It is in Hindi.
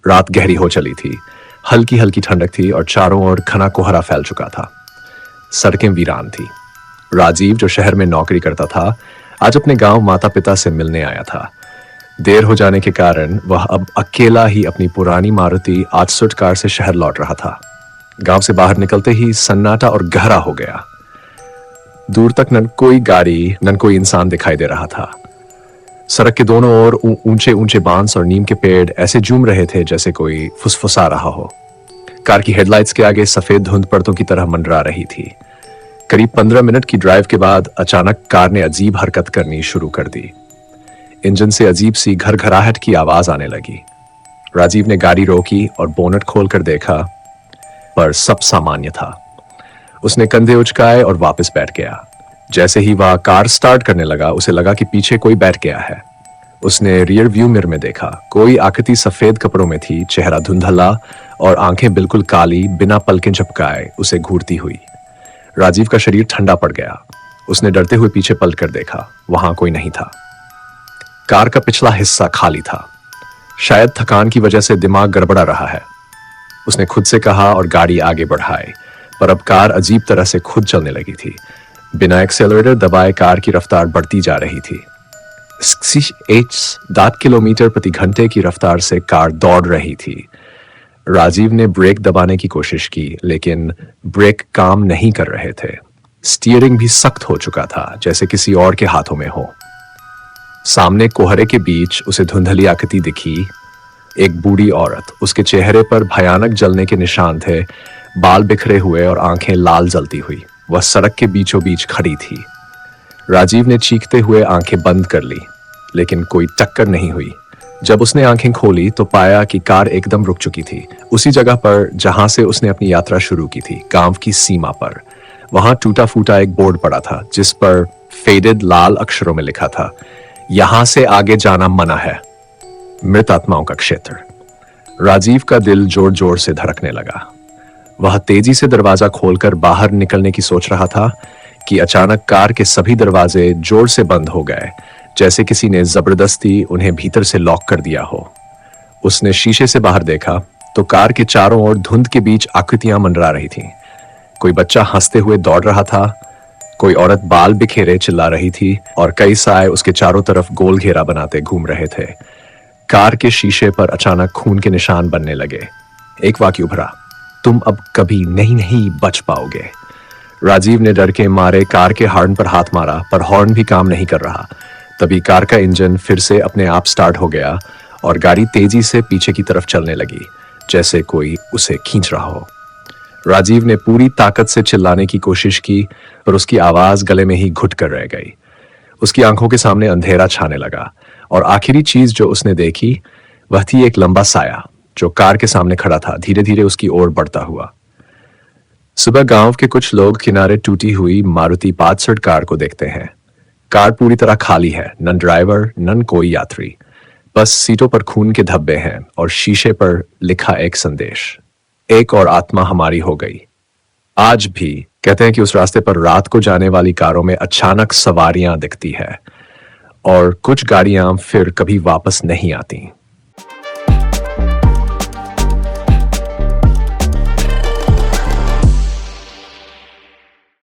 रात गहरी हो चली थी, हल्की हल्की ठंडक थी और चारों ओर घना कोहरा फैल चुका था। सड़कें वीरान थी। राजीव, जो शहर में नौकरी करता था, आज अपने गांव माता पिता से मिलने आया था। देर हो जाने के कारण वह अब अकेला ही अपनी पुरानी मारुति 800 कार से शहर लौट रहा था। गांव से बाहर निकलते ही सन्नाटा और गहरा हो गया। दूर तक न कोई गाड़ी न कोई इंसान दिखाई दे रहा था। सड़क के दोनों ओर ऊंचे ऊंचे बांस और नीम के पेड़ ऐसे झूम रहे थे जैसे कोई फुसफुसा रहा हो। कार की हेडलाइट्स के आगे सफेद धुंध पर्दों की तरह मंडरा रही थी। करीब 15 मिनट की ड्राइव के बाद अचानक कार ने अजीब हरकत करनी शुरू कर दी। इंजन से अजीब सी घरघराहट की आवाज आने लगी। राजीव ने गाड़ी रोकी और बोनट खोलकर देखा, पर सब सामान्य था। उसने कंधे उचकाए और वापस बैठ गया। जैसे ही वह कार स्टार्ट करने लगा, उसे लगा कि पीछे कोई बैठ गया है। उसने रियर व्यू मिरर में देखा। कोई आकृति सफेद कपड़ों में थी, चेहरा धुंधला और आंखें बिल्कुल काली, बिना पलकें झपकाए उसे घूरती हुई। राजीव का शरीर ठंडा पड़ गया। उसने डरते हुए पीछे पलट कर देखा, वहां कोई नहीं था। कार का पिछला हिस्सा खाली था। शायद थकान की वजह से दिमाग गड़बड़ा रहा है, उसने खुद से कहा और गाड़ी आगे बढ़ाई। पर अब कार अजीब तरह से खुद चलने लगी थी। बिना एक्सेलरेटर दबाए कार की रफ्तार बढ़ती जा रही थी। 60 किलोमीटर प्रति घंटे की रफ्तार से कार दौड़ रही थी। राजीव ने ब्रेक दबाने की कोशिश की, लेकिन ब्रेक काम नहीं कर रहे थे। स्टीयरिंग भी सख्त हो चुका था, जैसे किसी और के हाथों में हो। सामने कोहरे के बीच उसे धुंधली आकृति दिखी। एक बूढ़ी औरत। उसके चेहरे पर भयानक जलने के निशान थे, बाल बिखरे हुए और आंखें लाल जलती हुई। वह सड़क के बीचों बीच खड़ी थी। राजीव ने चीखते हुए आंखें बंद कर ली, लेकिन कोई टक्कर नहीं हुई। जब उसने आंखें खोली तो पाया कि कार एकदम रुक चुकी थी, उसी जगह पर जहां से उसने अपनी यात्रा शुरू की थी, गांव की सीमा पर। वहां टूटा फूटा एक बोर्ड पड़ा था, जिस पर फेडेड लाल अक्षरों में लिखा था, यहां से आगे जाना मना है, मृत आत्माओं का क्षेत्र। राजीव का दिल जोर जोर से धड़कने लगा। वह तेजी से दरवाजा खोलकर बाहर निकलने की सोच रहा था कि अचानक कार के सभी दरवाजे जोर से बंद हो गए, जैसे किसी ने जबरदस्ती उन्हें भीतर से लॉक कर दिया हो। उसने शीशे से बाहर देखा तो कार के चारों ओर धुंध के बीच आकृतियां मंडरा रही थीं। कोई बच्चा हंसते हुए दौड़ रहा था, कोई औरत बाल बिखेरे चिल्ला रही थी और कई साए उसके चारों तरफ गोल घेरा बनाते घूम रहे थे। कार के शीशे पर अचानक खून के निशान बनने लगे। एक वाक्य उभरा, तुम अब कभी नहीं बच पाओगे। राजीव ने डर के मारे कार के हॉर्न पर हाथ मारा, पर हॉर्न भी काम नहीं कर रहा। तभी कार का इंजन फिर से अपने आप स्टार्ट हो गया और गाड़ी तेजी से पीछे की तरफ चलने लगी, जैसे कोई उसे खींच रहा हो। राजीव ने पूरी ताकत से चिल्लाने की कोशिश की, पर उसकी आवाज गले में ही घुट कर रह गई। उसकी आंखों के सामने अंधेरा छाने लगा और आखिरी चीज जो उसने देखी वह थी एक लंबा साया जो कार के सामने खड़ा था, धीरे धीरे उसकी ओर बढ़ता हुआ। सुबह गांव के कुछ लोग किनारे टूटी हुई मारुति 500 कार को देखते हैं। कार पूरी तरह खाली है, न ड्राइवर न कोई यात्री। बस सीटों पर खून के धब्बे हैं और शीशे पर लिखा एक संदेश, एक और आत्मा हमारी हो गई। आज भी कहते हैं कि उस रास्ते पर रात को जाने वाली कारों में अचानक सवारियां दिखती है और कुछ गाड़ियां फिर कभी वापस नहीं आती।